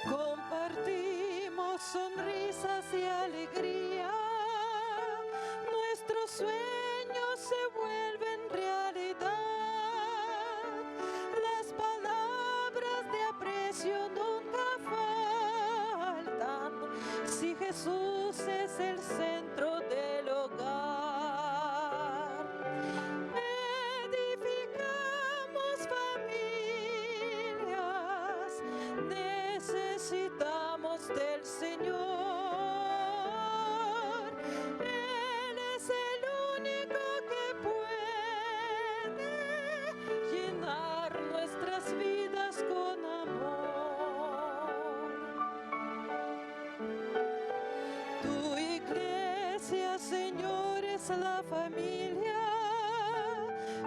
Compartimos sonrisas y alegría, nuestros sueños se vuelven realidad, las palabras de aprecio nunca faltan, si Jesús es el centro del hogar. Edificamos familias, necesitamos del Señor. Él es el único que puede llenar nuestras vidas con amor. Tu iglesia, Señor, es la familia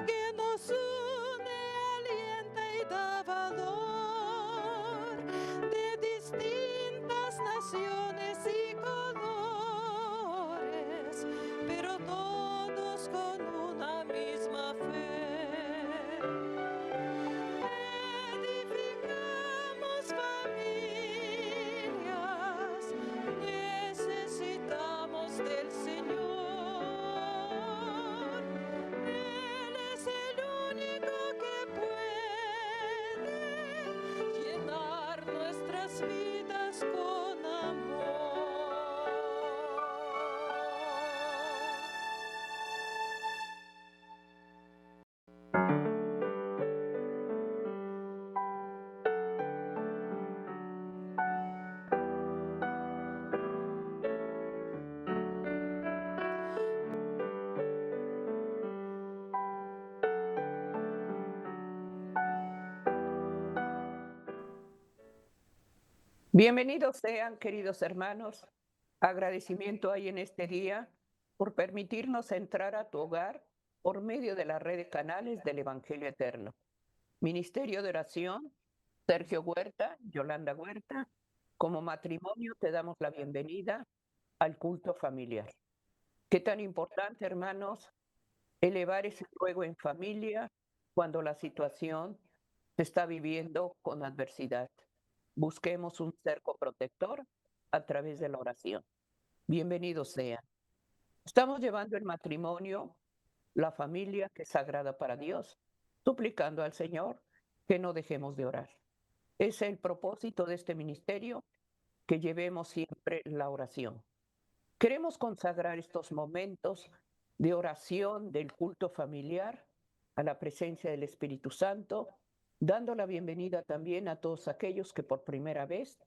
que nos une, alienta y da valor, de distintas naciones y colores, pero todos con una misma fe. Edificamos familias, necesitamos del Señor. Él es el único que puede llenar nuestras vidas con amor. Bienvenidos sean, queridos hermanos. Agradecimiento hay en este día por permitirnos entrar a tu hogar por medio de la red de canales del Evangelio Eterno. Ministerio de Oración, Sergio Huerta, Yolanda Huerta. Como matrimonio te damos la bienvenida al culto familiar. Qué tan importante, hermanos, elevar ese ruego en familia cuando la situación se está viviendo con adversidad. Busquemos un cerco protector a través de la oración. Bienvenidos sean. Estamos llevando el matrimonio, la familia que es sagrada para Dios, suplicando al Señor que no dejemos de orar. Es el propósito de este ministerio, que llevemos siempre la oración. Queremos consagrar estos momentos de oración del culto familiar a la presencia del Espíritu Santo, dando la bienvenida también a todos aquellos que por primera vez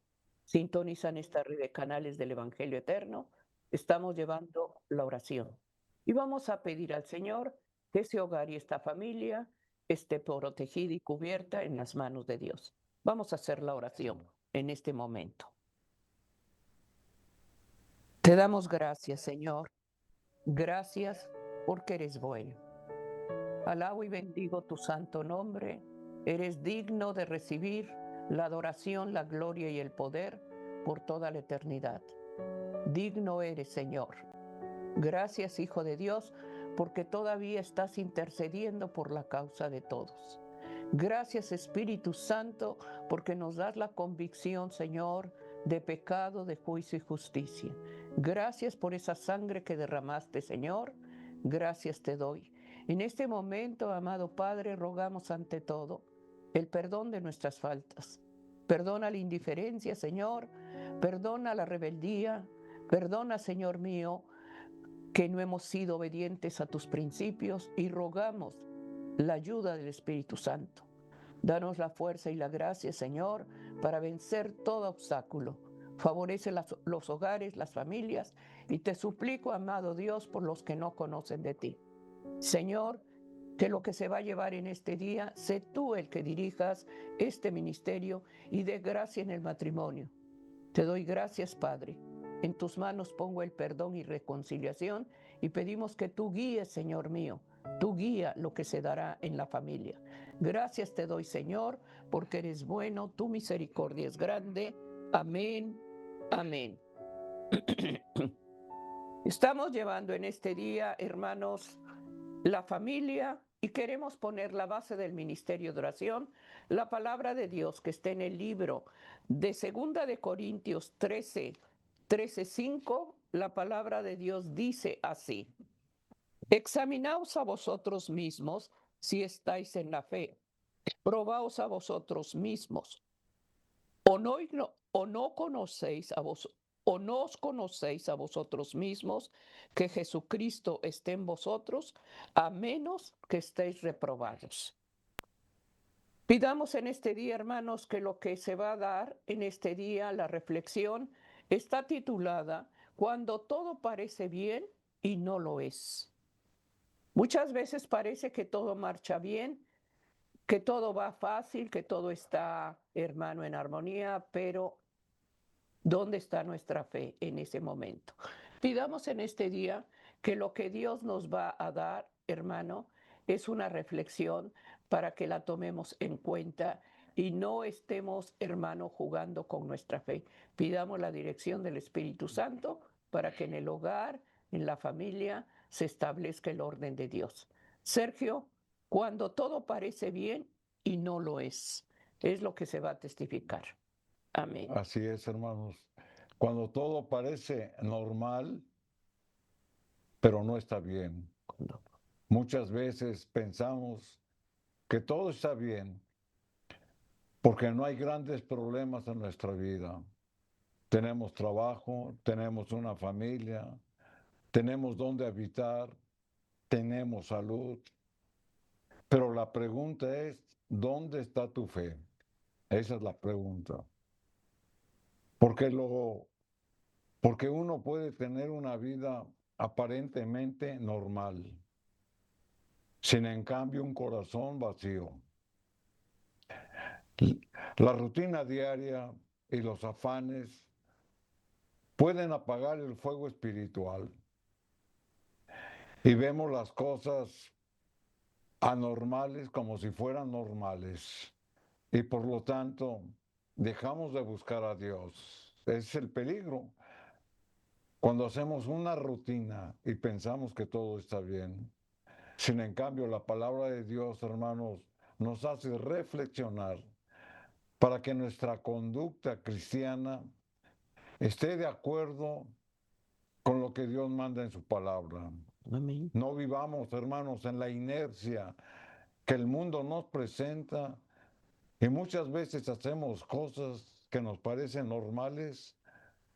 sintonizan esta red de canales del Evangelio Eterno. Estamos llevando la oración y vamos a pedir al Señor que ese hogar y esta familia esté protegida y cubierta en las manos de Dios. Vamos a hacer la oración en este momento. Te damos gracias, Señor. Gracias porque eres bueno. Alabo y bendigo tu santo nombre. Eres digno de recibir la adoración, la gloria y el poder por toda la eternidad. Digno eres, Señor. Gracias, Hijo de Dios, porque todavía estás intercediendo por la causa de todos. Gracias, Espíritu Santo, porque nos das la convicción, Señor, de pecado, de juicio y justicia. Gracias por esa sangre que derramaste, Señor. Gracias te doy. En este momento, amado Padre, rogamos ante todo el perdón de nuestras faltas. Perdona la indiferencia, Señor. Perdona la rebeldía. Perdona, Señor mío, que no hemos sido obedientes a tus principios, y rogamos la ayuda del Espíritu Santo. Danos la fuerza y la gracia, Señor, para vencer todo obstáculo. Favorece los hogares, las familias, y te suplico, amado Dios, por los que no conocen de ti. Señor, que lo que se va a llevar en este día, sé tú el que dirijas este ministerio y dé gracia en el matrimonio. Te doy gracias, Padre. En tus manos pongo el perdón y reconciliación, y pedimos que tú guíes, Señor mío. Tú guía lo que se dará en la familia. Gracias te doy, Señor, porque eres bueno, tu misericordia es grande. Amén, amén. Estamos llevando en este día, hermanos, la familia y queremos poner la base del ministerio de oración, la palabra de Dios que está en el libro de 2 de Corintios 13:5, la palabra de Dios dice así: examinaos a vosotros mismos si estáis en la fe, probaos a vosotros mismos, o no conocéis a vos, o no os conocéis a vosotros mismos que Jesucristo esté en vosotros, a menos que estéis reprobados. Pidamos en este día, hermanos, que lo que se va a dar en este día, la reflexión, está titulada Cuando todo parece bien y no lo es. Muchas veces parece que todo marcha bien, que todo va fácil, que todo está, hermano, en armonía, pero ¿dónde está nuestra fe en ese momento? Pidamos en este día que lo que Dios nos va a dar, hermano, es una reflexión para que la tomemos en cuenta y no estemos, hermano, jugando con nuestra fe. Pidamos la dirección del Espíritu Santo para que en el hogar, en la familia, se establezca el orden de Dios. Sergio, cuando todo parece bien y no lo es lo que se va a testificar. Amén. Así es, hermanos. Cuando todo parece normal, pero no está bien. Muchas veces pensamos que todo está bien porque no hay grandes problemas en nuestra vida. Tenemos trabajo, tenemos una familia, tenemos dónde habitar, tenemos salud. Pero la pregunta es, ¿dónde está tu fe? Esa es la pregunta. Porque porque uno puede tener una vida aparentemente normal, sin en cambio un corazón vacío. La rutina diaria y los afanes pueden apagar el fuego espiritual y vemos las cosas anormales como si fueran normales y por lo tanto dejamos de buscar a Dios. Es el peligro. Cuando hacemos una rutina y pensamos que todo está bien, sin en cambio la palabra de Dios, hermanos, nos hace reflexionar para que nuestra conducta cristiana esté de acuerdo con lo que Dios manda en su palabra. Amén. No vivamos, hermanos, en la inercia que el mundo nos presenta y muchas veces hacemos cosas que nos parecen normales,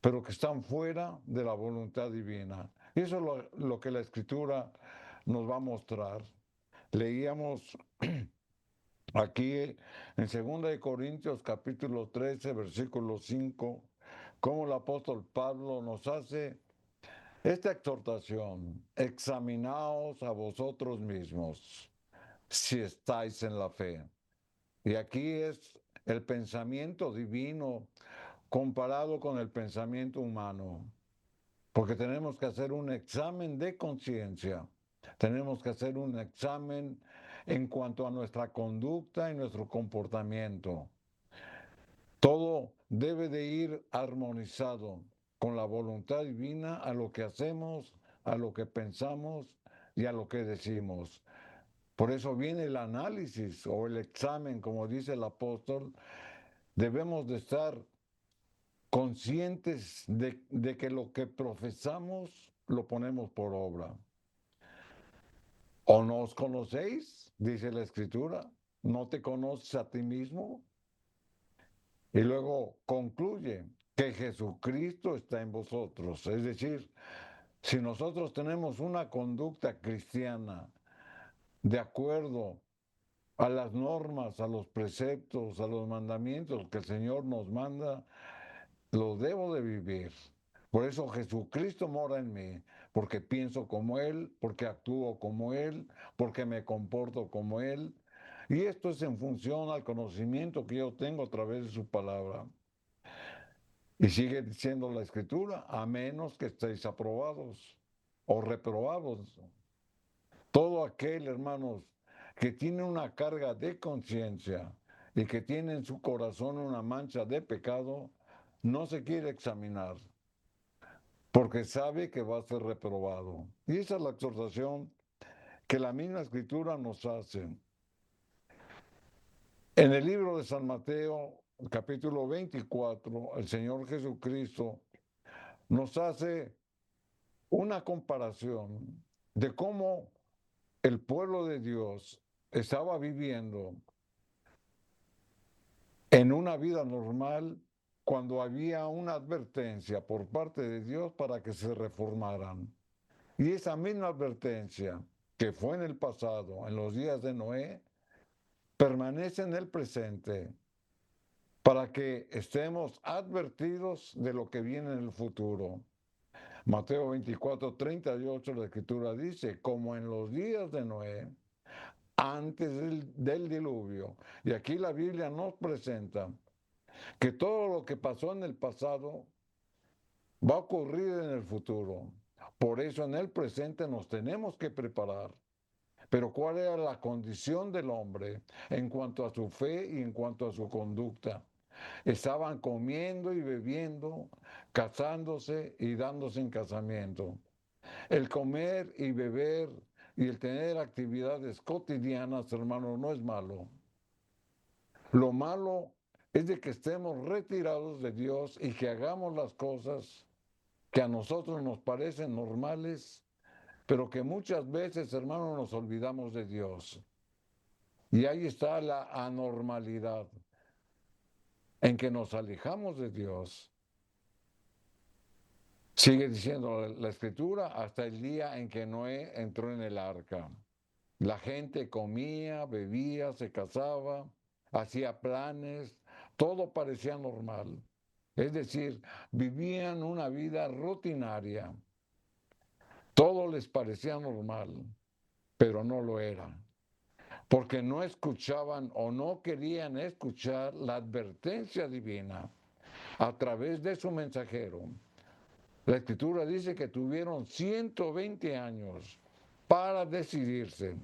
pero que están fuera de la voluntad divina. Y eso es lo que la Escritura nos va a mostrar. Leíamos aquí en 2 Corintios capítulo 13, versículo 5, cómo el apóstol Pablo nos hace esta exhortación: examinaos a vosotros mismos si estáis en la fe. Y aquí es el pensamiento divino comparado con el pensamiento humano, porque tenemos que hacer un examen de conciencia, tenemos que hacer un examen en cuanto a nuestra conducta y nuestro comportamiento. Todo debe de ir armonizado con la voluntad divina a lo que hacemos, a lo que pensamos y a lo que decimos. Por eso viene el análisis o el examen, como dice el apóstol. Debemos de estar conscientes de que lo que profesamos lo ponemos por obra. ¿O no os conocéis? Dice la Escritura. ¿No te conoces a ti mismo? Y luego concluye que Jesucristo está en vosotros. Es decir, si nosotros tenemos una conducta cristiana de acuerdo a las normas, a los preceptos, a los mandamientos que el Señor nos manda, lo debo de vivir. Por eso Jesucristo mora en mí, porque pienso como Él, porque actúo como Él, porque me comporto como Él. Y esto es en función al conocimiento que yo tengo a través de su palabra. Y sigue diciendo la Escritura, a menos que estéis aprobados o reprobados. Todo aquel, hermanos, que tiene una carga de conciencia y que tiene en su corazón una mancha de pecado, no se quiere examinar, porque sabe que va a ser reprobado. Y esa es la exhortación que la misma escritura nos hace. En el libro de San Mateo, capítulo 24, el Señor Jesucristo nos hace una comparación de cómo el pueblo de Dios estaba viviendo en una vida normal cuando había una advertencia por parte de Dios para que se reformaran. Y esa misma advertencia que fue en el pasado, en los días de Noé, permanece en el presente para que estemos advertidos de lo que viene en el futuro. Mateo 24:38, la Escritura dice, como en los días de Noé, antes del diluvio. Y aquí la Biblia nos presenta que todo lo que pasó en el pasado va a ocurrir en el futuro. Por eso en el presente nos tenemos que preparar. Pero ¿cuál era la condición del hombre en cuanto a su fe y en cuanto a su conducta? Estaban comiendo y bebiendo, casándose y dándose en casamiento. El comer y beber y el tener actividades cotidianas, hermano, no es malo. Lo malo es de que estemos retirados de Dios y que hagamos las cosas que a nosotros nos parecen normales, pero que muchas veces, hermano, nos olvidamos de Dios. Y ahí está la anormalidad, en que nos alejamos de Dios. Sigue diciendo la Escritura, hasta el día en que Noé entró en el arca. La gente comía, bebía, se casaba, hacía planes, todo parecía normal. Es decir, vivían una vida rutinaria. Todo les parecía normal, pero no lo era. Porque no escuchaban o no querían escuchar la advertencia divina a través de su mensajero. La Escritura dice que tuvieron 120 años para decidirse,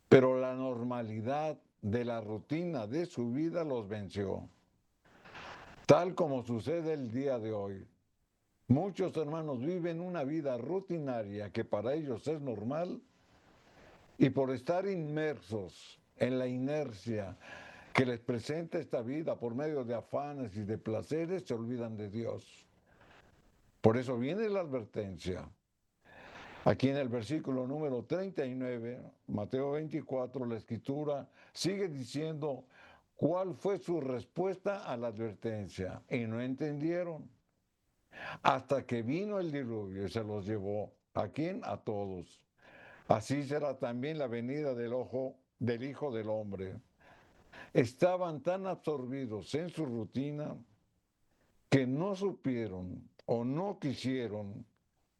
pero la normalidad de la rutina de su vida los venció. Tal como sucede el día de hoy. Muchos hermanos viven una vida rutinaria que para ellos es normal y por estar inmersos en la inercia que les presenta esta vida por medio de afanes y de placeres, se olvidan de Dios. Por eso viene la advertencia. Aquí en el versículo número 39, Mateo 24, la Escritura sigue diciendo cuál fue su respuesta a la advertencia. Y no entendieron. Hasta que vino el diluvio y se los llevó. ¿A quién? A todos. Así será también la venida del Hijo del Hombre. Estaban tan absorbidos en su rutina que no supieron o no quisieron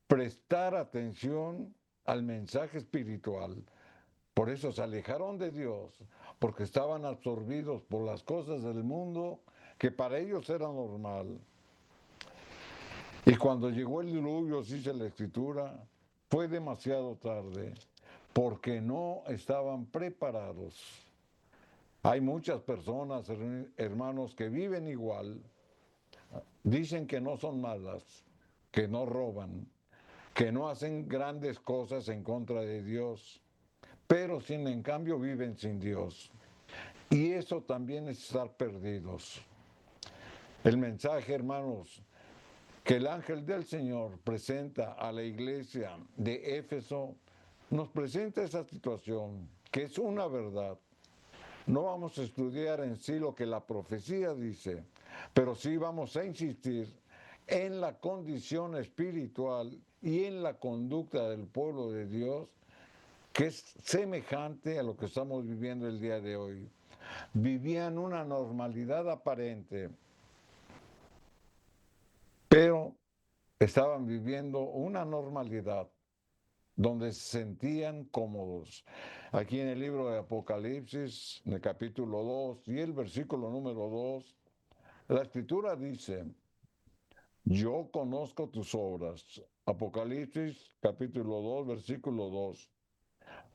prestar atención al mensaje espiritual. Por eso se alejaron de Dios, porque estaban absorbidos por las cosas del mundo que para ellos era normal. Y cuando llegó el diluvio, dice la Escritura, fue demasiado tarde, porque no estaban preparados. Hay muchas personas, hermanos, que viven igual, dicen que no son malas, que no roban, que no hacen grandes cosas en contra de Dios, pero sin en cambio viven sin Dios. Y eso también es estar perdidos. El mensaje, hermanos, que el ángel del Señor presenta a la iglesia de Éfeso, nos presenta esa situación, que es una verdad. No vamos a estudiar en sí lo que la profecía dice, pero sí vamos a insistir en la condición espiritual y en la conducta del pueblo de Dios, que es semejante a lo que estamos viviendo el día de hoy. Vivían una normalidad aparente, pero estaban viviendo una normalidad donde se sentían cómodos. Aquí en el libro de Apocalipsis, en el capítulo 2 y el versículo número 2, la Escritura dice, yo conozco tus obras. Apocalipsis capítulo 2, versículo 2.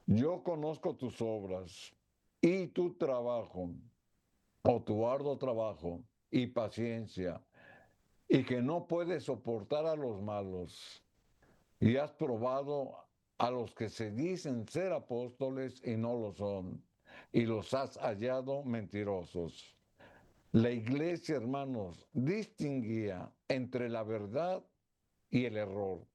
Yo conozco tus obras y tu trabajo, o tu arduo trabajo y paciencia, y que no puedes soportar a los malos, y has probado a los que se dicen ser apóstoles y no lo son, y los has hallado mentirosos. La iglesia, hermanos, distinguía entre la verdad y el error,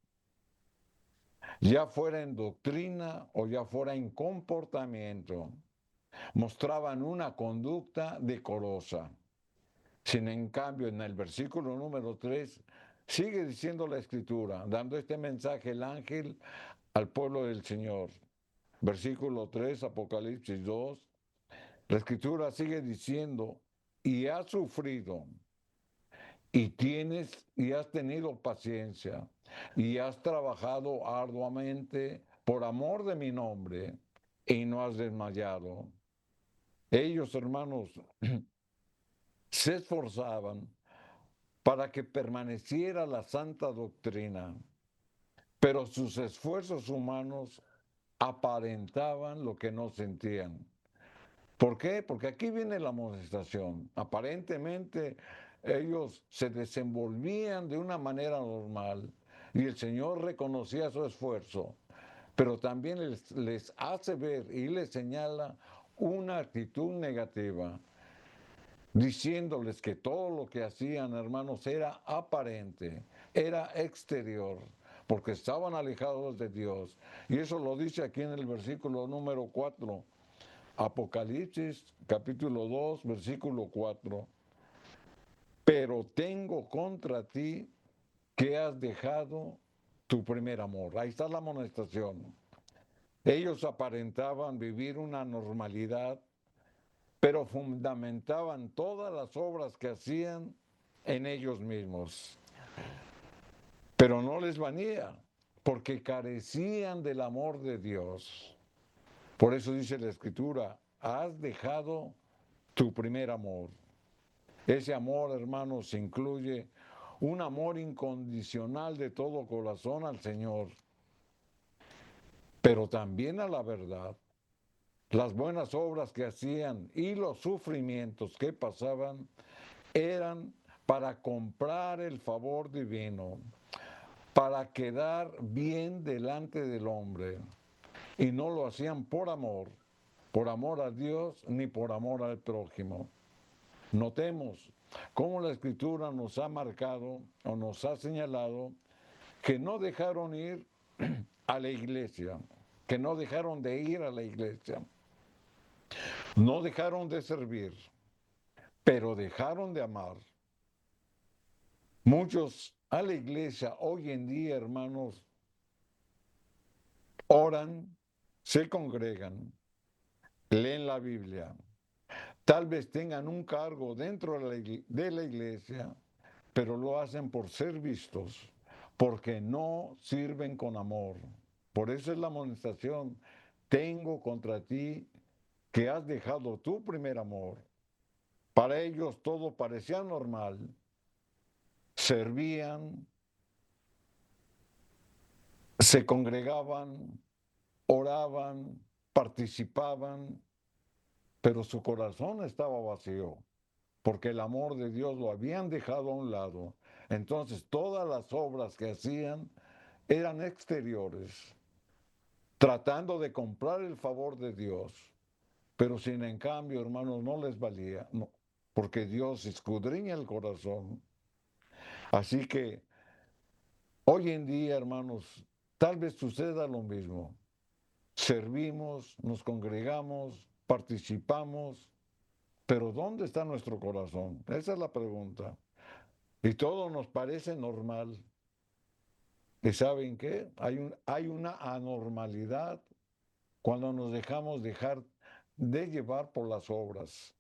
ya fuera en doctrina o ya fuera en comportamiento. Mostraban una conducta decorosa. Sin en cambio, en el versículo número 3, sigue diciendo la Escritura, dando este mensaje el ángel al pueblo del Señor. Versículo 3, Apocalipsis 2, la Escritura sigue diciendo, y has sufrido, y has tenido paciencia, y has trabajado arduamente por amor de mi nombre, y no has desmayado. Ellos, hermanos, se esforzaban para que permaneciera la santa doctrina, pero sus esfuerzos humanos aparentaban lo que no sentían. ¿Por qué? Porque aquí viene la amonestación. Aparentemente ellos se desenvolvían de una manera normal y el Señor reconocía su esfuerzo, pero también les hace ver y les señala una actitud negativa, diciéndoles que todo lo que hacían, hermanos, era aparente, era exterior, porque estaban alejados de Dios. Y eso lo dice aquí en el versículo número 4, Apocalipsis capítulo 2, versículo 4. Pero tengo contra ti que has dejado tu primer amor. Ahí está la amonestación. Ellos aparentaban vivir una normalidad, pero fundamentaban todas las obras que hacían en ellos mismos. Pero no les valía, porque carecían del amor de Dios. Por eso dice la Escritura, has dejado tu primer amor. Ese amor, hermanos, incluye un amor incondicional de todo corazón al Señor, pero también a la verdad. Las buenas obras que hacían y los sufrimientos que pasaban eran para comprar el favor divino, para quedar bien delante del hombre. Y no lo hacían por amor a Dios ni por amor al prójimo. Notemos cómo la Escritura nos ha marcado o nos ha señalado que no dejaron ir a la iglesia, que no dejaron de ir a la iglesia, no dejaron de servir, pero dejaron de amar. Muchos a la iglesia hoy en día, hermanos, oran, se congregan, leen la Biblia, tal vez tengan un cargo dentro de la iglesia, pero lo hacen por ser vistos, porque no sirven con amor. Por eso es la amonestación, tengo contra ti que has dejado tu primer amor. Para ellos todo parecía normal, servían, se congregaban, oraban, participaban, pero su corazón estaba vacío, porque el amor de Dios lo habían dejado a un lado. Entonces todas las obras que hacían eran exteriores, tratando de comprar el favor de Dios, pero sin en cambio, hermanos, no les valía, no, porque Dios escudriña el corazón. Así que hoy en día, hermanos, tal vez suceda lo mismo. Servimos, nos congregamos, participamos, pero ¿dónde está nuestro corazón? Esa es la pregunta. Y todo nos parece normal. ¿Y saben qué? Hay una anormalidad cuando nos dejamos dejar de llevar por las obras,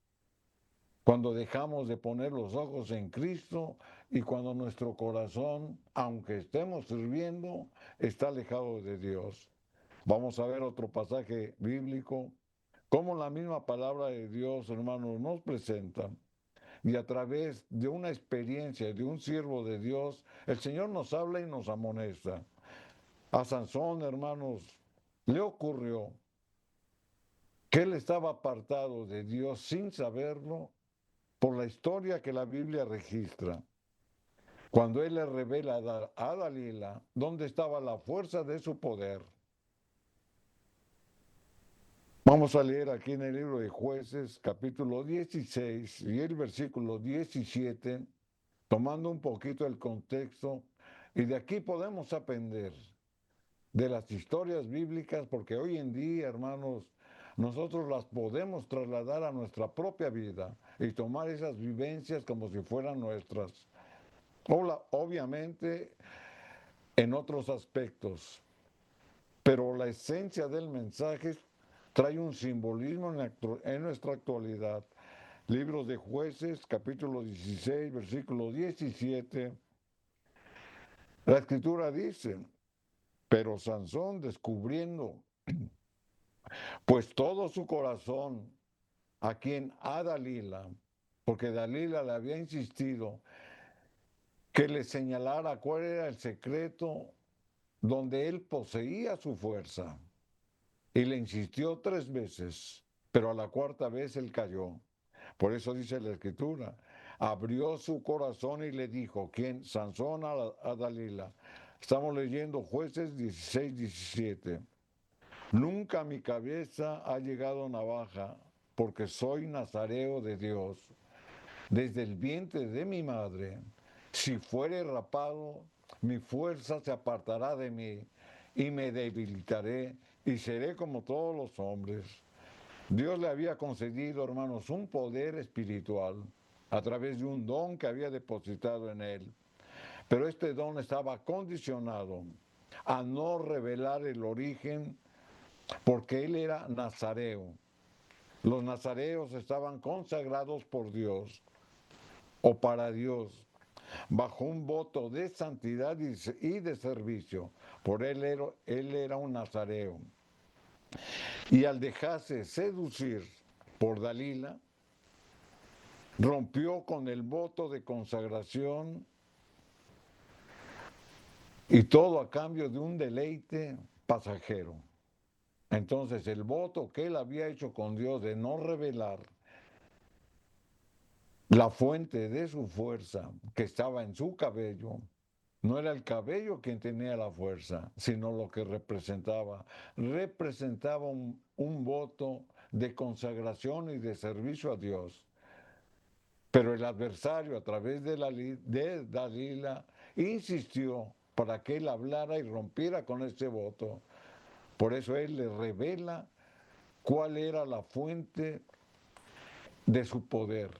cuando dejamos de poner los ojos en Cristo y cuando nuestro corazón, aunque estemos sirviendo, está alejado de Dios. Vamos a ver otro pasaje bíblico, como la misma palabra de Dios, hermanos, nos presenta. Y a través de una experiencia de un siervo de Dios, el Señor nos habla y nos amonesta. A Sansón, hermanos, le ocurrió que él estaba apartado de Dios sin saberlo por la historia que la Biblia registra. Cuando él le revela a Dalila dónde estaba la fuerza de su poder, Vamos a leer aquí en el libro de Jueces, capítulo 16 y el versículo 17, tomando un poquito el contexto, y de aquí podemos aprender de las historias bíblicas, porque hoy en día, hermanos, nosotros las podemos trasladar a nuestra propia vida y tomar esas vivencias como si fueran nuestras. Obviamente en otros aspectos, pero la esencia del mensaje trae un simbolismo en nuestra actualidad. Libros de Jueces, capítulo 16, versículo 17. La escritura dice, pero Sansón, descubriendo pues todo su corazón a quien a Dalila, porque Dalila le había insistido que le señalara cuál era el secreto donde él poseía su fuerza. Y le insistió 3 veces, pero a la cuarta vez él cayó. Por eso dice la escritura, abrió su corazón y le dijo, ¿quién? Sansón a Dalila. Estamos leyendo Jueces 16, 17. Nunca a mi cabeza ha llegado navaja, porque soy nazareo de Dios. Desde el vientre de mi madre, si fuere rapado, mi fuerza se apartará de mí y me debilitaré y seré como todos los hombres. Dios le había concedido, hermanos, un poder espiritual a través de un don que había depositado en él. Pero este don estaba condicionado a no revelar el origen porque él era nazareo. Los nazareos estaban consagrados por Dios o para Dios bajo un voto de santidad y de servicio. Por él era un nazareo. Y al dejarse seducir por Dalila, rompió con el voto de consagración y todo a cambio de un deleite pasajero. Entonces el voto que él había hecho con Dios de no revelar la fuente de su fuerza que estaba en su cabello, no era el cabello quien tenía la fuerza, sino lo que representaba. Representaba un voto de consagración y de servicio a Dios. Pero el adversario, a través de Dalila, insistió para que él hablara y rompiera con ese voto. Por eso él le revela cuál era la fuente de su poder.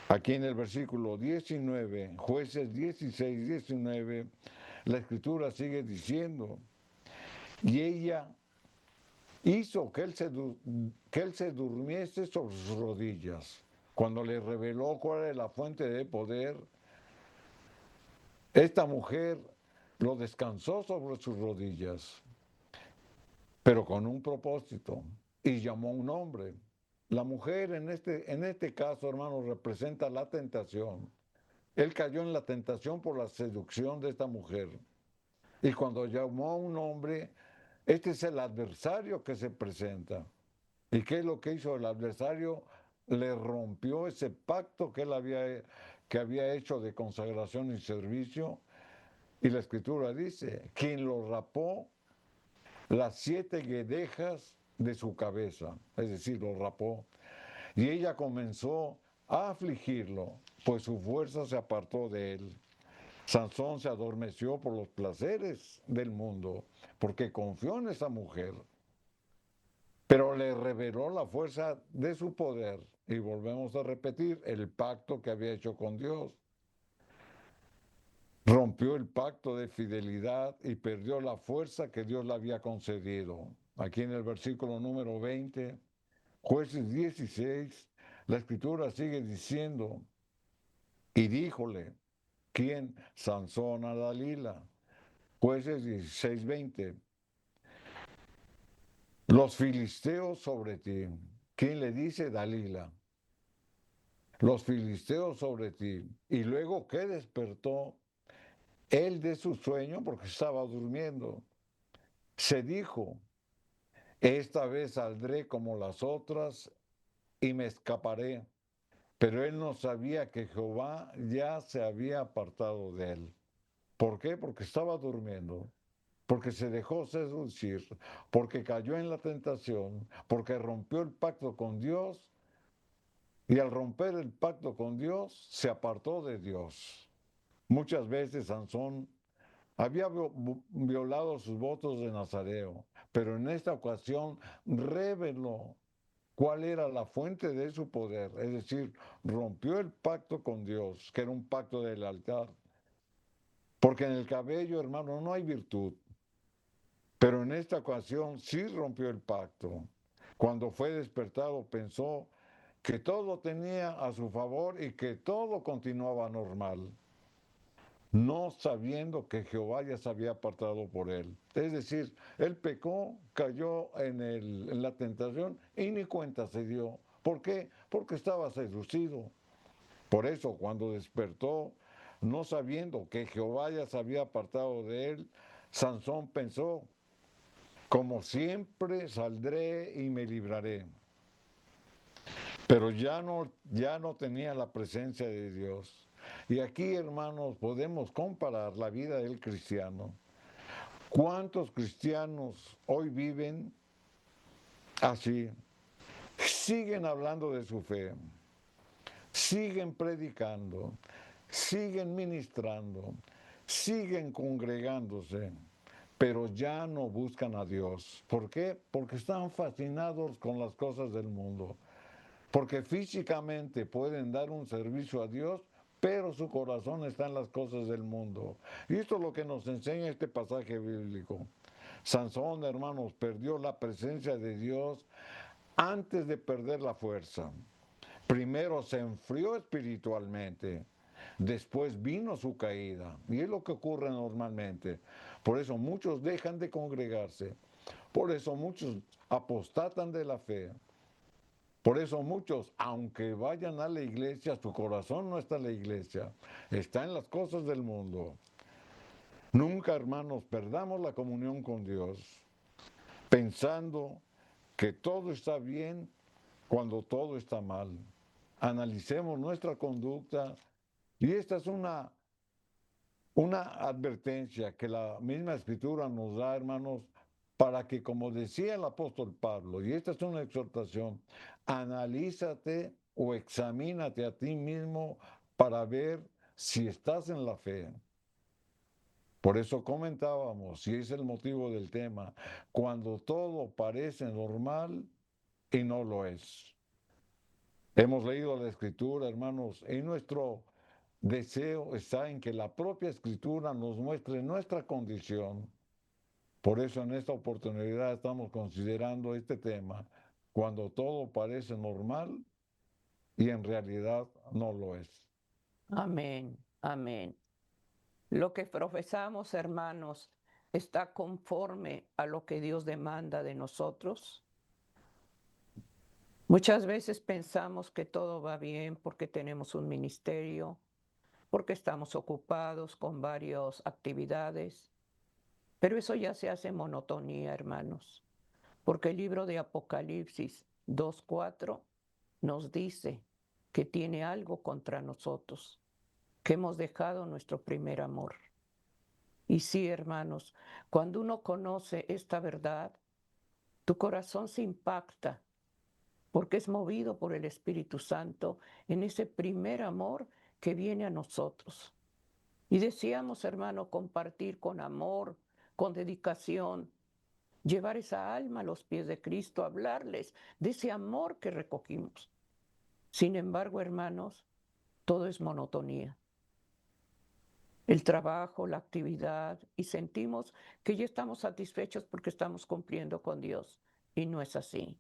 Aquí en el versículo 19, Jueces 16, 19, la escritura sigue diciendo, y ella hizo que él se durmiese sobre sus rodillas. Cuando le reveló cuál era la fuente de poder, esta mujer lo descansó sobre sus rodillas, pero con un propósito, y llamó un nombre. La mujer en este caso, hermanos, representa la tentación. Él cayó en la tentación por la seducción de esta mujer. Y cuando llamó a un hombre, este es el adversario que se presenta. ¿Y qué es lo que hizo el adversario? Le rompió ese pacto que que había hecho de consagración y servicio. Y la escritura dice, quien lo rapó las 7 guedejas de su cabeza, es decir, lo rapó. Y ella comenzó a afligirlo, pues su fuerza se apartó de él. Sansón se adormeció por los placeres del mundo, porque confió en esa mujer, pero le reveló la fuerza de su poder. Y volvemos a repetir el pacto que había hecho con Dios. Rompió el pacto de fidelidad y perdió la fuerza que Dios le había concedido. Aquí en el versículo número 20, Jueces 16, la escritura sigue diciendo, y díjole, ¿quién? Sansón a Dalila. Jueces 16, 20. Los filisteos sobre ti. ¿Quién le dice? Dalila. Los filisteos sobre ti. Y luego que despertó él de su sueño, porque estaba durmiendo, se dijo, esta vez saldré como las otras y me escaparé. Pero él no sabía que Jehová ya se había apartado de él. ¿Por qué? Porque estaba durmiendo. porque se dejó seducir, porque cayó en la tentación, porque rompió el pacto con Dios y al romper el pacto con Dios se apartó de Dios. Muchas veces Sansón había violado sus votos de Nazareo, pero en esta ocasión reveló cuál era la fuente de su poder, es decir, rompió el pacto con Dios, que era un pacto de lealtad. Porque en el cabello, hermano, no hay virtud, pero en esta ocasión sí rompió el pacto. Cuando fue despertado pensó que todo tenía a su favor y que todo continuaba normal, no sabiendo que Jehová ya se había apartado por él. Es decir, él pecó, cayó en la tentación y ni cuenta se dio. ¿Por qué? Porque estaba seducido. Por eso cuando despertó, no sabiendo que Jehová ya se había apartado de él, Sansón pensó, como siempre saldré y me libraré. Pero ya no tenía la presencia de Dios. Y aquí, hermanos, podemos comparar la vida del cristiano. ¿Cuántos cristianos hoy viven así? Siguen hablando de su fe, siguen predicando, siguen ministrando, siguen congregándose, pero ya no buscan a Dios. ¿Por qué? Porque están fascinados con las cosas del mundo. Porque físicamente pueden dar un servicio a Dios, pero su corazón está en las cosas del mundo. Y esto es lo que nos enseña este pasaje bíblico. Sansón, hermanos, perdió la presencia de Dios antes de perder la fuerza. Primero se enfrió espiritualmente, después vino su caída. Y es lo que ocurre normalmente. Por eso muchos dejan de congregarse. Por eso muchos apostatan de la fe. Por eso muchos, aunque vayan a la iglesia, su corazón no está en la iglesia, está en las cosas del mundo. Nunca, hermanos, perdamos la comunión con Dios, pensando que todo está bien cuando todo está mal. Analicemos nuestra conducta y esta es una advertencia que la misma escritura nos da, hermanos, para que, como decía el apóstol Pablo, y esta es una exhortación, analízate o examínate a ti mismo para ver si estás en la fe. Por eso comentábamos, y es el motivo del tema, cuando todo parece normal y no lo es. Hemos leído la escritura, hermanos, y nuestro deseo está en que la propia escritura nos muestre nuestra condición. Por eso en esta oportunidad estamos considerando este tema, cuando todo parece normal y en realidad no lo es. Amén, amén. Lo que profesamos, hermanos, está conforme a lo que Dios demanda de nosotros. Muchas veces pensamos que todo va bien porque tenemos un ministerio, porque estamos ocupados con varias actividades, pero eso ya se hace monotonía, hermanos, porque el libro de Apocalipsis 2:4 nos dice que tiene algo contra nosotros, que hemos dejado nuestro primer amor. Y sí, hermanos, cuando uno conoce esta verdad, tu corazón se impacta porque es movido por el Espíritu Santo en ese primer amor que viene a nosotros. Y deseamos, hermano, compartir con amor, con dedicación, llevar esa alma a los pies de Cristo, hablarles de ese amor que recogimos. Sin embargo, hermanos, todo es monotonía. El trabajo, la actividad, y sentimos que ya estamos satisfechos porque estamos cumpliendo con Dios. Y no es así.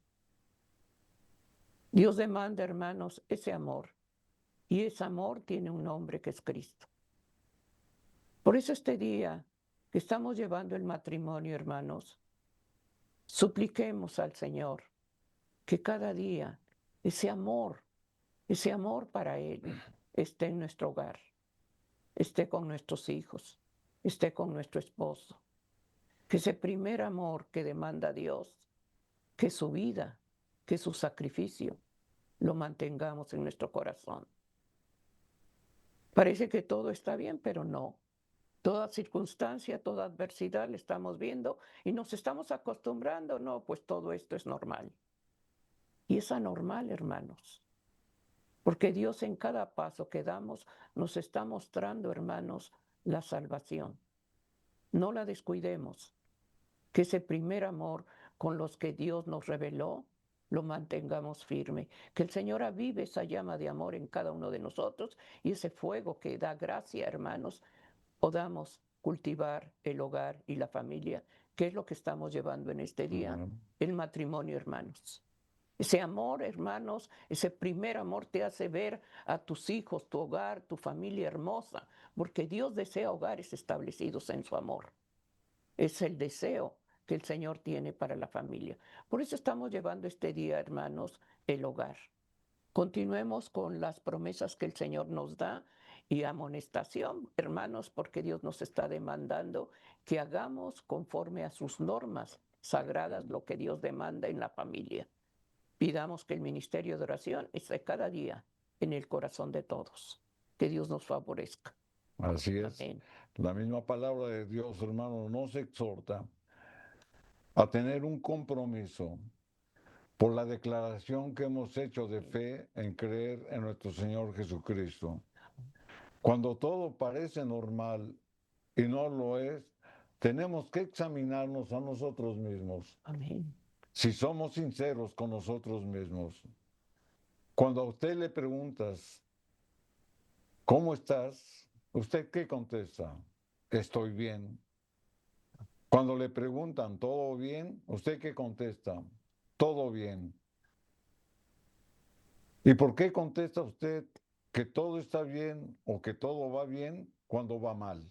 Dios demanda, hermanos, ese amor. Y ese amor tiene un nombre que es Cristo. Por eso este día que estamos llevando el matrimonio, hermanos, supliquemos al Señor que cada día ese amor para Él esté en nuestro hogar, esté con nuestros hijos, esté con nuestro esposo. Que ese primer amor que demanda Dios, que su vida, que su sacrificio, lo mantengamos en nuestro corazón. Parece que todo está bien, pero no. Toda circunstancia, toda adversidad le estamos viendo y nos estamos acostumbrando. No, pues todo esto es normal. Y es anormal, hermanos. Porque Dios en cada paso que damos nos está mostrando, hermanos, la salvación. No la descuidemos. Que ese primer amor con los que Dios nos reveló, lo mantengamos firme. Que el Señor avive esa llama de amor en cada uno de nosotros y ese fuego que da gracia, hermanos, podamos cultivar el hogar y la familia, que es lo que estamos llevando en este día, el matrimonio, hermanos. Ese amor, hermanos, ese primer amor te hace ver a tus hijos, tu hogar, tu familia hermosa, porque Dios desea hogares establecidos en su amor. Es el deseo que el Señor tiene para la familia. Por eso estamos llevando este día, hermanos, el hogar. Continuemos con las promesas que el Señor nos da y amonestación, hermanos, porque Dios nos está demandando que hagamos conforme a sus normas sagradas lo que Dios demanda en la familia. Pidamos que el ministerio de oración esté cada día en el corazón de todos. Que Dios nos favorezca. Así es. Amén. La misma palabra de Dios, hermano, nos exhorta a tener un compromiso por la declaración que hemos hecho de fe en creer en nuestro Señor Jesucristo. Cuando todo parece normal y no lo es, tenemos que examinarnos a nosotros mismos. Amén. Si somos sinceros con nosotros mismos. Cuando a usted le preguntas, ¿cómo estás? ¿Usted qué contesta? Estoy bien. Cuando le preguntan, ¿todo bien? ¿Usted qué contesta? Todo bien. ¿Y por qué contesta usted que todo está bien o que todo va bien cuando va mal?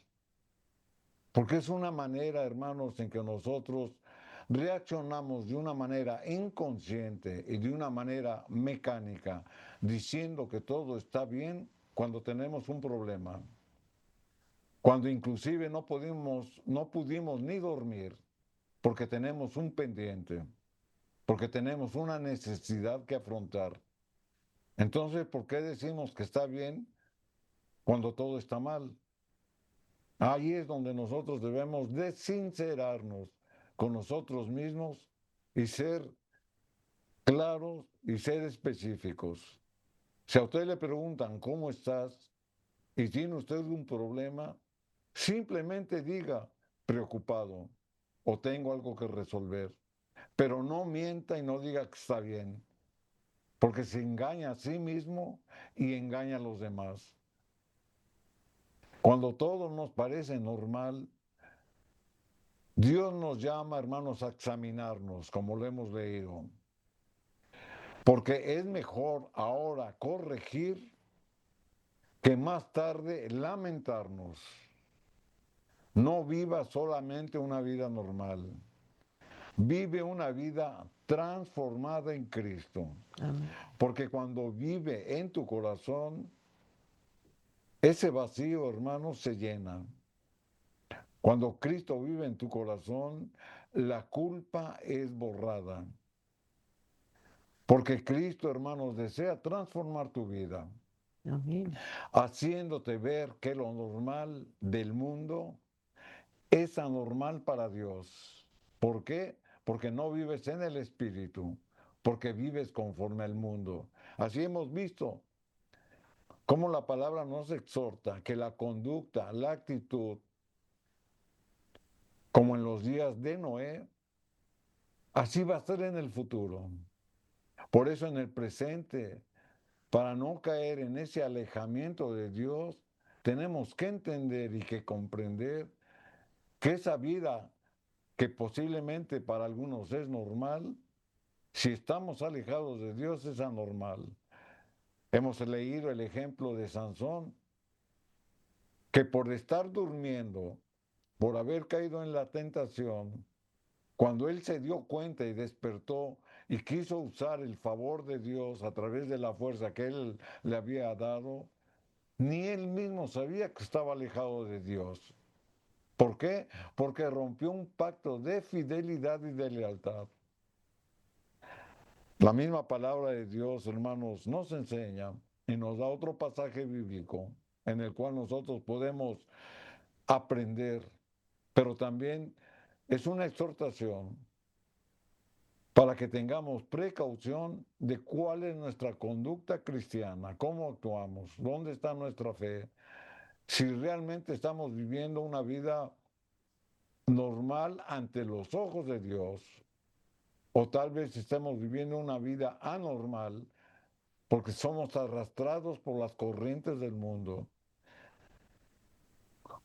Porque es una manera, hermanos, en que nosotros reaccionamos de una manera inconsciente y de una manera mecánica, diciendo que todo está bien cuando tenemos un problema. Cuando inclusive no pudimos ni dormir porque tenemos un pendiente, porque tenemos una necesidad que afrontar. Entonces, ¿por qué decimos que está bien cuando todo está mal? Ahí es donde nosotros debemos de sincerarnos con nosotros mismos y ser claros y ser específicos. Si a usted le preguntan cómo estás y tiene usted un problema, simplemente diga preocupado o tengo algo que resolver, pero no mienta y no diga que está bien, porque se engaña a sí mismo y engaña a los demás. Cuando todo nos parece normal, Dios nos llama, hermanos, a examinarnos, como lo hemos leído. Porque es mejor ahora corregir que más tarde lamentarnos. No viva solamente una vida normal. Vive una vida transformada en Cristo. Amén. Porque cuando vive en tu corazón, ese vacío, hermano, se llena. Cuando Cristo vive en tu corazón, la culpa es borrada. Porque Cristo, hermanos, desea transformar tu vida, Amén. haciéndote ver que lo normal del mundo es anormal para Dios. ¿Por qué? Porque no vives en el Espíritu, porque vives conforme al mundo. Así hemos visto cómo la palabra nos exhorta que la conducta, la actitud, como en los días de Noé, así va a ser en el futuro. Por eso en el presente, para no caer en ese alejamiento de Dios, tenemos que entender y que comprender que esa vida que posiblemente para algunos es normal, si estamos alejados de Dios es anormal. Hemos leído el ejemplo de Sansón, que por estar durmiendo, por haber caído en la tentación, cuando él se dio cuenta y despertó y quiso usar el favor de Dios a través de la fuerza que él le había dado, ni él mismo sabía que estaba alejado de Dios. ¿Por qué? Porque rompió un pacto de fidelidad y de lealtad. La misma palabra de Dios, hermanos, nos enseña y nos da otro pasaje bíblico en el cual nosotros podemos aprender, pero también es una exhortación para que tengamos precaución de cuál es nuestra conducta cristiana, cómo actuamos, dónde está nuestra fe, si realmente estamos viviendo una vida normal ante los ojos de Dios, o tal vez estamos viviendo una vida anormal porque somos arrastrados por las corrientes del mundo.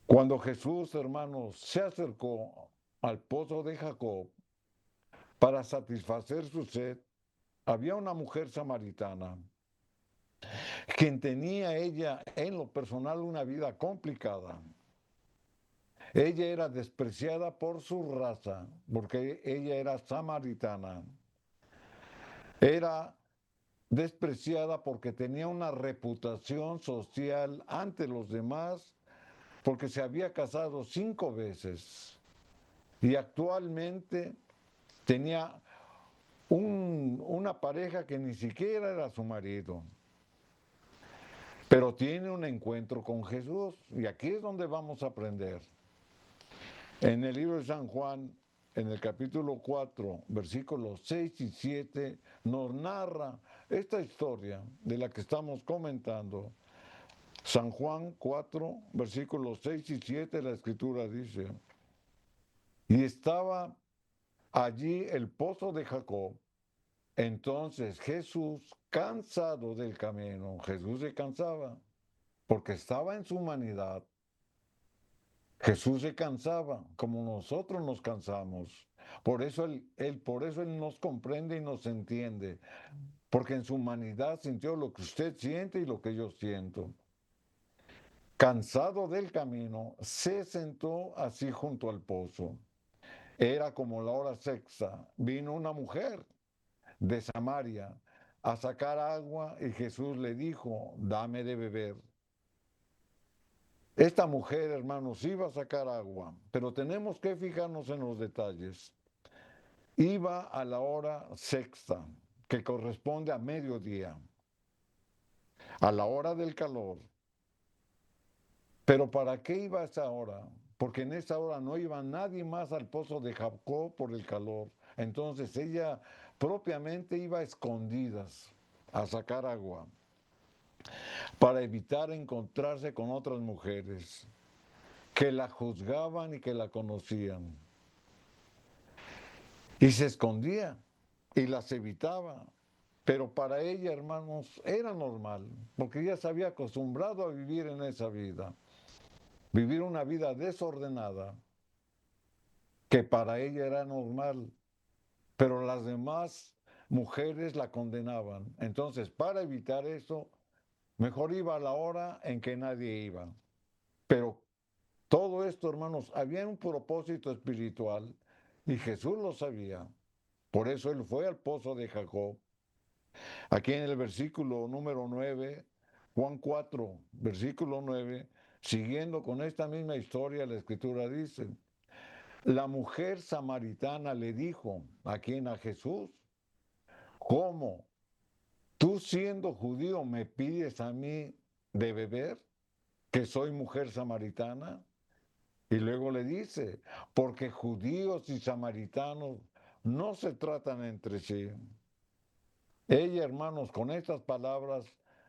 Cuando Jesús, hermanos, se acercó al pozo de Jacob para satisfacer su sed, había una mujer samaritana, quien tenía ella en lo personal una vida complicada. Ella era despreciada por su raza, porque ella era samaritana. Era despreciada porque tenía una reputación social ante los demás, porque se había casado 5 veces y actualmente tenía una pareja que ni siquiera era su marido. Pero tiene un encuentro con Jesús y aquí es donde vamos a aprender. En el libro de San Juan, en el capítulo 4, versículos 6 y 7, nos narra esta historia de la que estamos comentando. San Juan 4, versículos 6 y 7, la escritura dice, y estaba allí el pozo de Jacob. Entonces Jesús, cansado del camino, Jesús se cansaba porque estaba en su humanidad. Jesús se cansaba como nosotros nos cansamos. Por eso él nos comprende y nos entiende, porque en su humanidad sintió lo que usted siente y lo que yo siento. Cansado del camino, se sentó así junto al pozo. Era como la hora sexta. Vino una mujer de Samaria a sacar agua y Jesús le dijo, dame de beber. Esta mujer, hermanos, iba a sacar agua, pero tenemos que fijarnos en los detalles. Iba a la hora sexta, que corresponde a mediodía, a la hora del calor. Pero ¿para qué iba a esa hora? Porque en esa hora no iba nadie más al pozo de Jacob por el calor. Entonces ella propiamente iba a escondidas a sacar agua para evitar encontrarse con otras mujeres que la juzgaban y que la conocían. Y se escondía y las evitaba. Pero para ella, hermanos, era normal, porque ella se había acostumbrado a vivir en esa vida. Vivir una vida desordenada, que para ella era normal, pero las demás mujeres la condenaban. Entonces, para evitar eso, mejor iba a la hora en que nadie iba. Pero todo esto, hermanos, había un propósito espiritual y Jesús lo sabía. Por eso él fue al pozo de Jacob. Aquí en el versículo número 9, Juan 4, versículo 9, siguiendo con esta misma historia, la escritura dice, la mujer samaritana le dijo, ¿a quién? A Jesús, ¿cómo? ¿Tú siendo judío me pides a mí de beber, que soy mujer samaritana? Y luego le dice, porque judíos y samaritanos no se tratan entre sí. Ella, hermanos, con estas palabras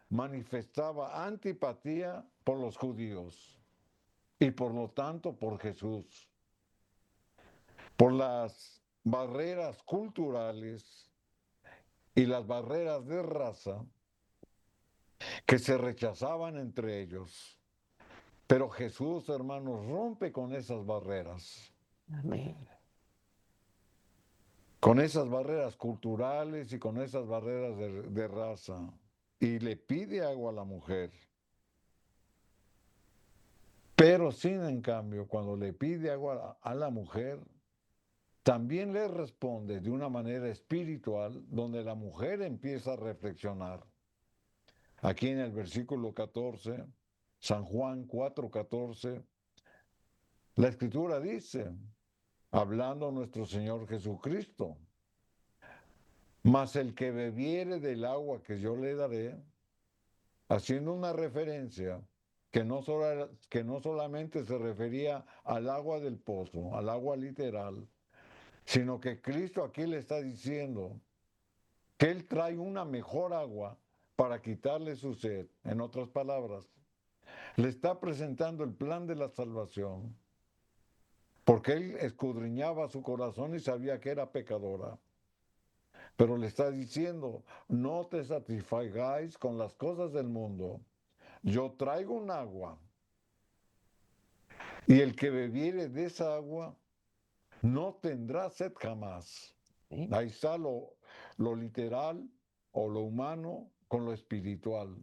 manifestaba antipatía por los judíos y por lo tanto por Jesús, por las barreras culturales y las barreras de raza que se rechazaban entre ellos. Pero Jesús, hermanos, rompe con esas barreras. Amén. Con esas barreras culturales y con esas barreras de raza. Y le pide agua a la mujer. Pero sin en cambio, cuando le pide agua a la mujer, también le responde de una manera espiritual, donde la mujer empieza a reflexionar. Aquí en el versículo 14, San Juan 4:14, la escritura dice, hablando nuestro Señor Jesucristo, mas el que bebiere del agua que yo le daré, haciendo una referencia que no solamente se refería al agua del pozo, al agua literal, sino que Cristo aquí le está diciendo que Él trae una mejor agua para quitarle su sed. En otras palabras, le está presentando el plan de la salvación, porque Él escudriñaba su corazón y sabía que era pecadora. Pero le está diciendo, no te satisfagáis con las cosas del mundo. Yo traigo un agua, y el que bebiere de esa agua no tendrá sed jamás. ¿sí? Ahí está lo literal o lo humano con lo espiritual.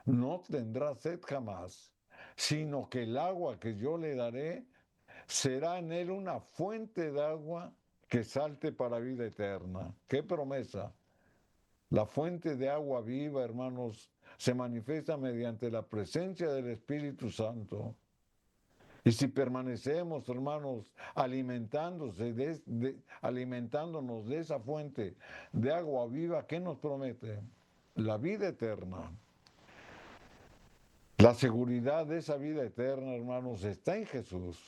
No tendrá sed jamás, sino que el agua que yo le daré será en él una fuente de agua que salte para vida eterna. ¡Qué promesa! La fuente de agua viva, hermanos, se manifiesta mediante la presencia del Espíritu Santo. Y si permanecemos, hermanos, alimentándonos de esa fuente de agua viva, ¿qué nos promete? La vida eterna. La seguridad de esa vida eterna, hermanos, está en Jesús.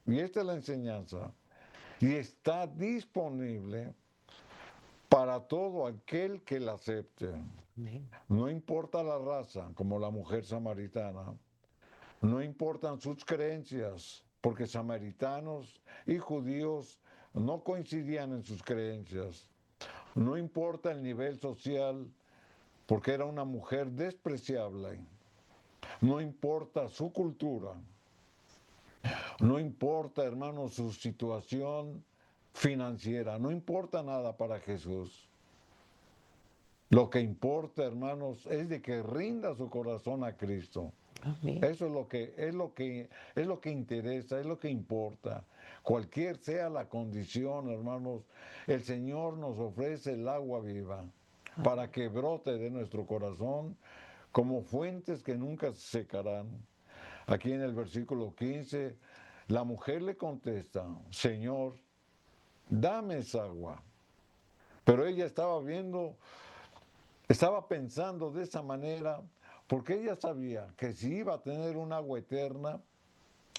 Y esta es la enseñanza. Y está disponible para todo aquel que la acepte. Amén. No importa la raza, como la mujer samaritana. No importan sus creencias, porque samaritanos y judíos no coincidían en sus creencias. No importa el nivel social, porque era una mujer despreciable. No importa su cultura. No importa, hermanos, su situación financiera. No importa nada para Jesús. Lo que importa, hermanos, es de que rinda su corazón a Cristo. Amén. Eso es lo que interesa, es lo que importa. Cualquier sea la condición, hermanos, el Señor nos ofrece el agua viva para que brote de nuestro corazón como fuentes que nunca se secarán. Aquí en el versículo 15, la mujer le contesta, Señor, dame esa agua. Pero ella estaba pensando de esa manera porque ella sabía que si iba a tener un agua eterna,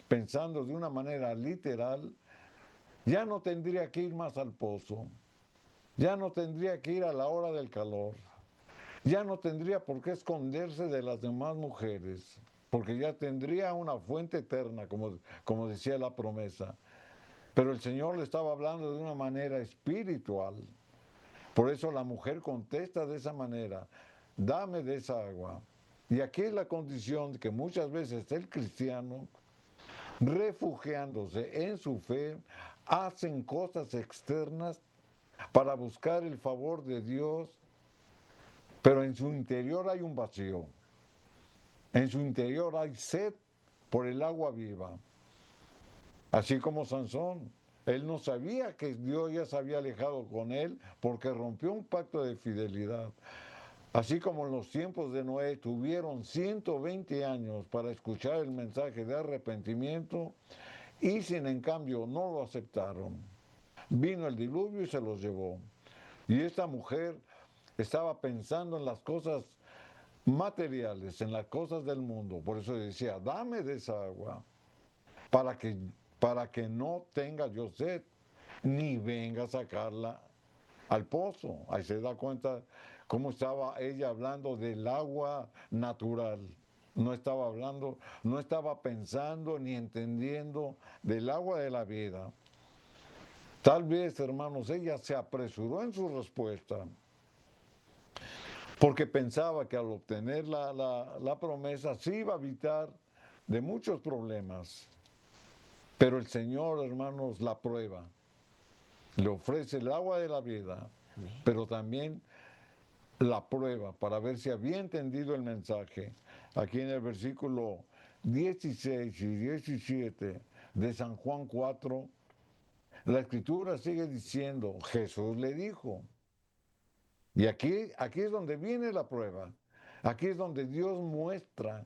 pensando de una manera literal, ya no tendría que ir más al pozo, ya no tendría que ir a la hora del calor, ya no tendría por qué esconderse de las demás mujeres, porque ya tendría una fuente eterna, como decía la promesa. Pero el Señor le estaba hablando de una manera espiritual. Por eso la mujer contesta de esa manera, dame de esa agua. Y aquí es la condición que muchas veces el cristiano, refugiándose en su fe, hacen cosas externas para buscar el favor de Dios, pero en su interior hay un vacío. En su interior hay sed por el agua viva. Así como Sansón, él no sabía que Dios ya se había alejado con él porque rompió un pacto de fidelidad. Así como en los tiempos de Noé tuvieron 120 años para escuchar el mensaje de arrepentimiento y sin en cambio no lo aceptaron. Vino el diluvio y se los llevó. Y esta mujer estaba pensando en las cosas materiales, en las cosas del mundo. Por eso decía, dame de esa agua para que no tenga yo sed, ni venga a sacarla al pozo. Ahí se da cuenta cómo estaba ella hablando del agua natural. No estaba pensando ni entendiendo del agua de la vida. Tal vez, hermanos, ella se apresuró en su respuesta, porque pensaba que al obtener la promesa sí iba a evitar de muchos problemas. Pero el Señor, hermanos, la prueba. Le ofrece el agua de la vida, pero también la prueba para ver si había entendido el mensaje. Aquí en el versículo 16 y 17 de San Juan 4, la escritura sigue diciendo, Jesús le dijo. Y aquí es donde viene la prueba. Aquí es donde Dios muestra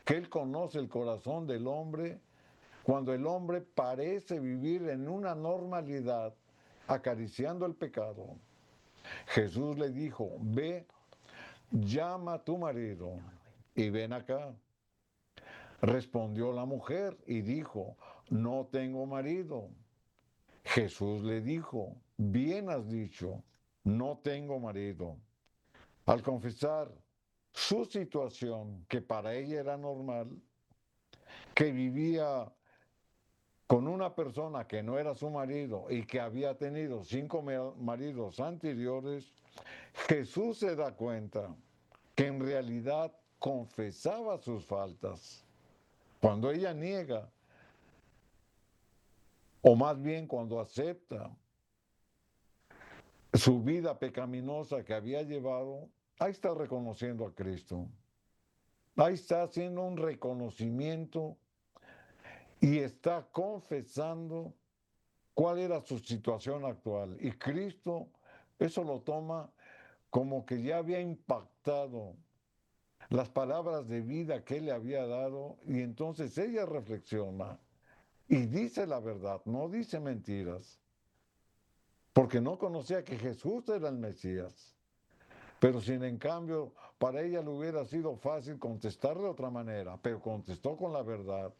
que Él conoce el corazón del hombre cuando el hombre parece vivir en una normalidad acariciando el pecado. Jesús le dijo, ve, llama a tu marido y ven acá. Respondió la mujer y dijo, no tengo marido. Jesús le dijo, bien has dicho, no tengo marido. Al confesar su situación, que para ella era normal, que vivía con una persona que no era su marido y que había tenido 5 maridos anteriores, Jesús se da cuenta que en realidad confesaba sus faltas. Cuando ella niega, o más bien cuando acepta su vida pecaminosa que había llevado, ahí está reconociendo a Cristo. Ahí está haciendo un reconocimiento y está confesando cuál era su situación actual. Y Cristo eso lo toma como que ya había impactado las palabras de vida que él le había dado, y entonces ella reflexiona y dice la verdad, no dice mentiras, porque no conocía que Jesús era el Mesías. Pero sin en cambio, para ella le hubiera sido fácil contestar de otra manera, pero contestó con la verdad.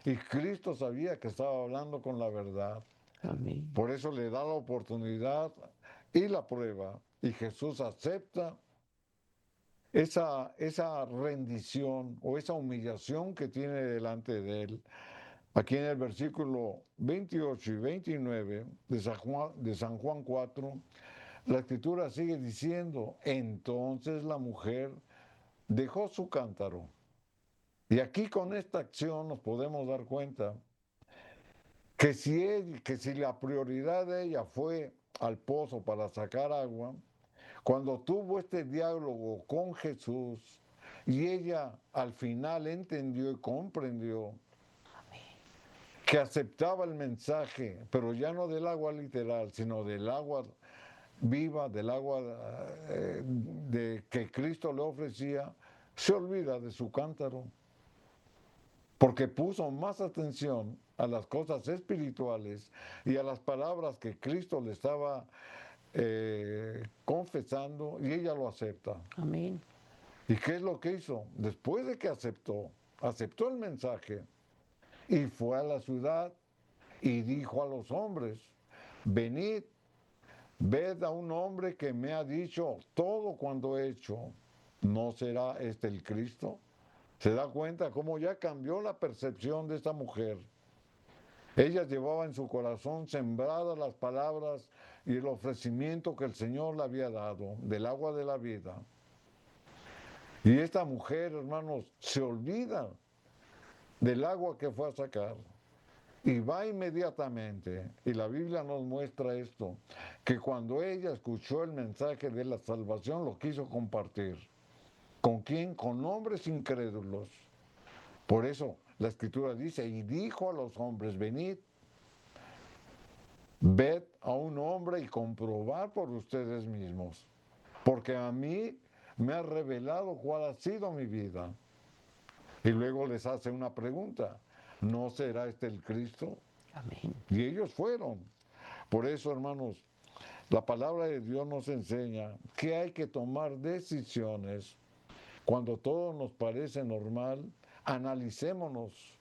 Y Cristo sabía que estaba hablando con la verdad. Amén. Por eso le da la oportunidad y la prueba. Y Jesús acepta esa rendición o esa humillación que tiene delante de él. Aquí en el versículo 28 y 29 de San Juan 4, la escritura sigue diciendo, entonces la mujer dejó su cántaro. Y aquí con esta acción nos podemos dar cuenta que si la prioridad de ella fue al pozo para sacar agua, cuando tuvo este diálogo con Jesús y ella al final entendió y comprendió que aceptaba el mensaje, pero ya no del agua literal, sino del agua viva, del agua que Cristo le ofrecía, se olvida de su cántaro, porque puso más atención a las cosas espirituales y a las palabras que Cristo le estaba confesando, y ella lo acepta. Amén. ¿Y qué es lo que hizo? Después de que aceptó el mensaje y fue a la ciudad y dijo a los hombres, venid, ved a un hombre que me ha dicho todo cuanto he hecho. ¿No será este el Cristo? ¿Se da cuenta cómo ya cambió la percepción de esta mujer? Ella llevaba en su corazón sembradas las palabras y el ofrecimiento que el Señor le había dado del agua de la vida. Y esta mujer, hermanos, se olvida del agua que fue a sacar y va inmediatamente. Y la Biblia nos muestra esto, que cuando ella escuchó el mensaje de la salvación lo quiso compartir. ¿Con quién? Con hombres incrédulos. Por eso la Escritura dice, y dijo a los hombres, venid, ved a un hombre y comprobad por ustedes mismos, porque a mí me ha revelado cuál ha sido mi vida. Y luego les hace una pregunta, ¿no será este el Cristo? Amén. Y ellos fueron. Por eso, hermanos, la palabra de Dios nos enseña que hay que tomar decisiones. Cuando todo nos parece normal, analicémonos,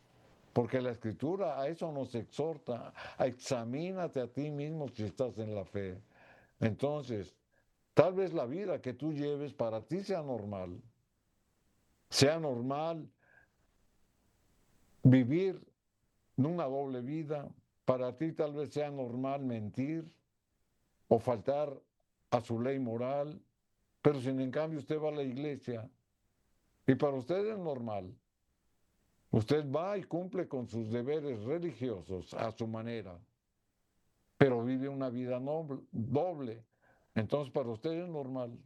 porque la Escritura a eso nos exhorta, a examínate a ti mismo si estás en la fe. Entonces, tal vez la vida que tú lleves para ti sea normal vivir una doble vida, para ti tal vez sea normal mentir o faltar a su ley moral, pero sin en cambio usted va a la iglesia y para usted es normal. Usted va y cumple con sus deberes religiosos a su manera, pero vive una vida doble. Entonces para usted es normal.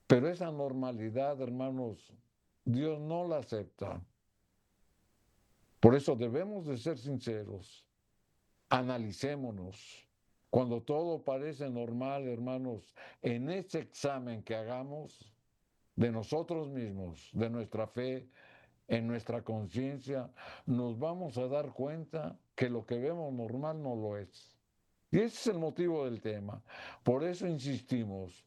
Pero esa normalidad, hermanos, Dios no la acepta. Por eso debemos de ser sinceros. Analicémonos. Cuando todo parece normal, hermanos, en ese examen que hagamos de nosotros mismos, de nuestra fe, en nuestra conciencia, nos vamos a dar cuenta que lo que vemos normal no lo es. Y ese es el motivo del tema. Por eso insistimos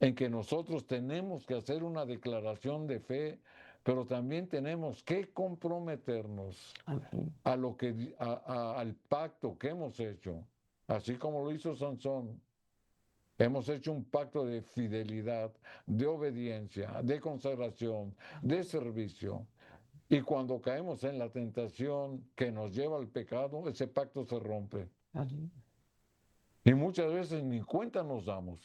en que nosotros tenemos que hacer una declaración de fe pero también tenemos que comprometernos Amén. a al pacto que hemos hecho, así como lo hizo Sansón. Hemos hecho un pacto de fidelidad, de obediencia, de consagración, de servicio. Y cuando caemos en la tentación que nos lleva al pecado, ese pacto se rompe. Amén. Y muchas veces ni cuenta nos damos.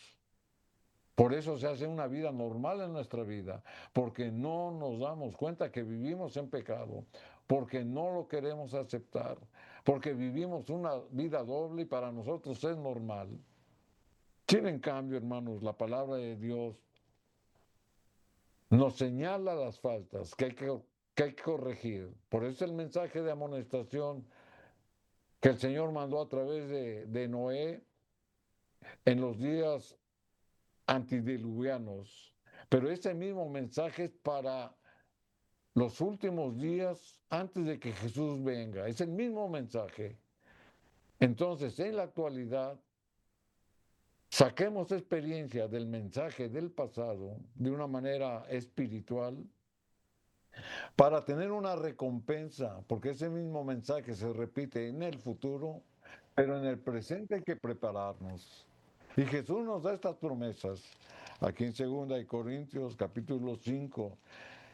Por eso se hace una vida normal en nuestra vida, porque no nos damos cuenta que vivimos en pecado, porque no lo queremos aceptar, porque vivimos una vida doble y para nosotros es normal. Sin en cambio, hermanos, la palabra de Dios nos señala las faltas que hay que corregir. Por eso el mensaje de amonestación que el Señor mandó a través de Noé en los días antidiluvianos. Pero ese mismo mensaje es para los últimos días antes de que Jesús venga. Es el mismo mensaje. Entonces, en la actualidad, saquemos experiencia del mensaje del pasado de una manera espiritual para tener una recompensa, porque ese mismo mensaje se repite en el futuro, pero en el presente hay que prepararnos. Y Jesús nos da estas promesas. Aquí en 2 Corintios capítulo 5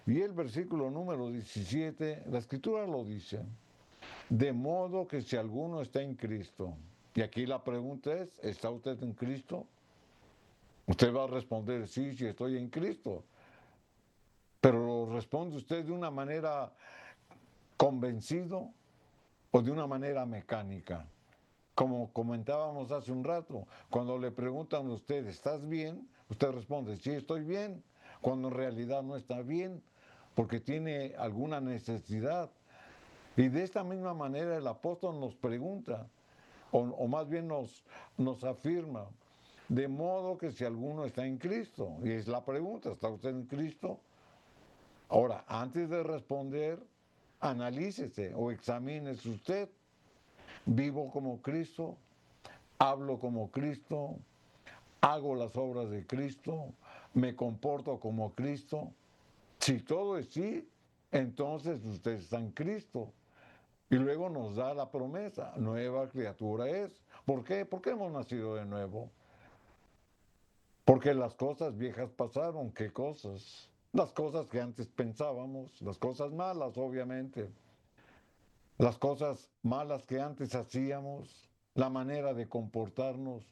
y el versículo número 17, la escritura lo dice. De modo que si alguno está en Cristo, y aquí la pregunta es, ¿está usted en Cristo? Usted va a responder, sí, sí estoy en Cristo. Pero lo responde usted de una manera convencido o de una manera mecánica. Como comentábamos hace un rato, cuando le preguntan a usted, ¿estás bien? Usted responde, sí, estoy bien, cuando en realidad no está bien, porque tiene alguna necesidad. Y de esta misma manera el apóstol nos pregunta, o más bien nos afirma, de modo que si alguno está en Cristo, y es la pregunta, ¿está usted en Cristo? Ahora, antes de responder, analícese o examínese usted. ¿Vivo como Cristo? ¿Hablo como Cristo? ¿Hago las obras de Cristo? ¿Me comporto como Cristo? Si todo es sí, entonces usted está en Cristo. Y luego nos da la promesa, nueva criatura es. ¿Por qué? Porque hemos nacido de nuevo. Porque las cosas viejas pasaron. ¿Qué cosas? Las cosas que antes pensábamos, las cosas malas, obviamente. Las cosas malas que antes hacíamos, la manera de comportarnos.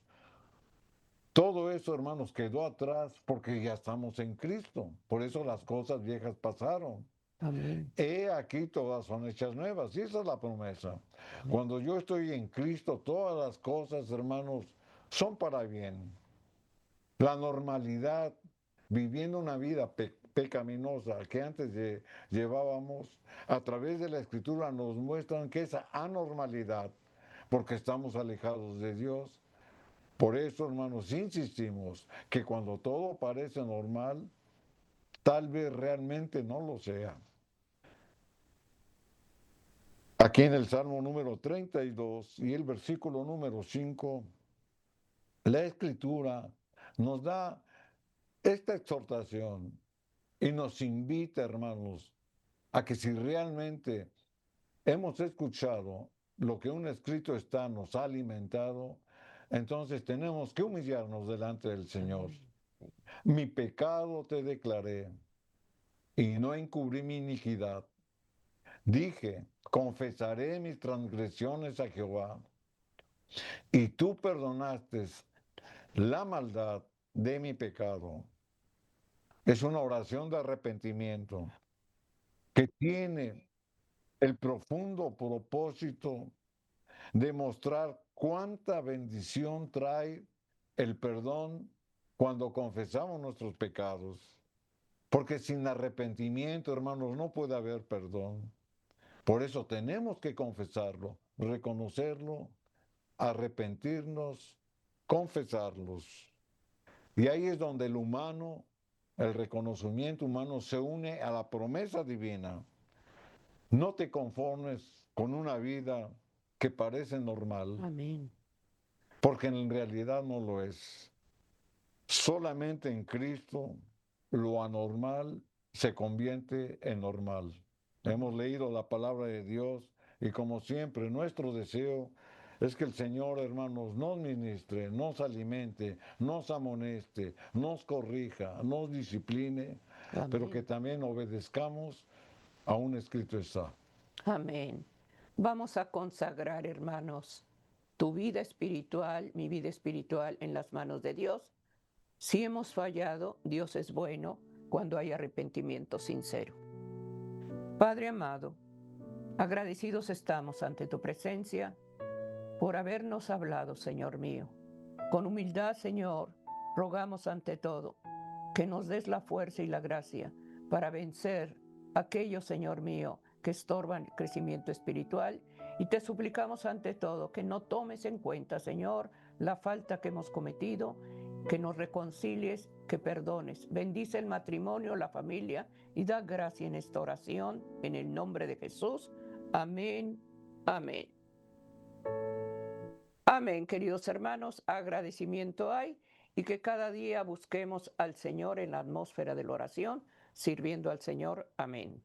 Todo eso, hermanos, quedó atrás porque ya estamos en Cristo. Por eso las cosas viejas pasaron. Amén. He aquí todas son hechas nuevas. Y esa es la promesa. Cuando yo estoy en Cristo, todas las cosas, hermanos, son para bien. La normalidad, viviendo una vida pecaminosa que antes llevábamos, a través de la Escritura nos muestran que esa anormalidad, porque estamos alejados de Dios. Por eso, hermanos, insistimos que cuando todo parece normal, tal vez realmente no lo sea. Aquí en el Salmo número 32 y el versículo número 5, la Escritura nos da esta exhortación y nos invita, hermanos, a que si realmente hemos escuchado lo que un escrito está, nos ha alimentado, entonces tenemos que humillarnos delante del Señor. Mi pecado te declaré y no encubrí mi iniquidad. Dije, confesaré mis transgresiones a Jehová y tú perdonaste la maldad de mi pecado. Es una oración de arrepentimiento que tiene el profundo propósito de mostrar cuánta bendición trae el perdón cuando confesamos nuestros pecados. Porque sin arrepentimiento, hermanos, no puede haber perdón. Por eso tenemos que confesarlo, reconocerlo, arrepentirnos, confesarlos. Y ahí es donde el humano, el reconocimiento humano se une a la promesa divina. No te conformes con una vida que parece normal, Amén. porque en realidad no lo es. Solamente en Cristo lo anormal se convierte en normal. Hemos leído la palabra de Dios y como siempre nuestro deseo es que el Señor, hermanos, nos ministre, nos alimente, nos amoneste, nos corrija, nos discipline, pero que Amén. también obedezcamos a un escrito está. Amén. Vamos a consagrar, hermanos, tu vida espiritual, mi vida espiritual en las manos de Dios. Si hemos fallado, Dios es bueno cuando hay arrepentimiento sincero. Padre amado, agradecidos estamos ante tu presencia por habernos hablado, Señor mío. Con humildad, Señor, rogamos ante todo que nos des la fuerza y la gracia para vencer aquellos, Señor mío, que estorban el crecimiento espiritual. Y te suplicamos ante todo que no tomes en cuenta, Señor, la falta que hemos cometido, que nos reconcilies, que perdones. Bendice el matrimonio, la familia y da gracia en esta oración, en el nombre de Jesús. Amén, amén. Amén, queridos hermanos, agradecimiento hay y que cada día busquemos al Señor en la atmósfera de la oración, sirviendo al Señor. Amén.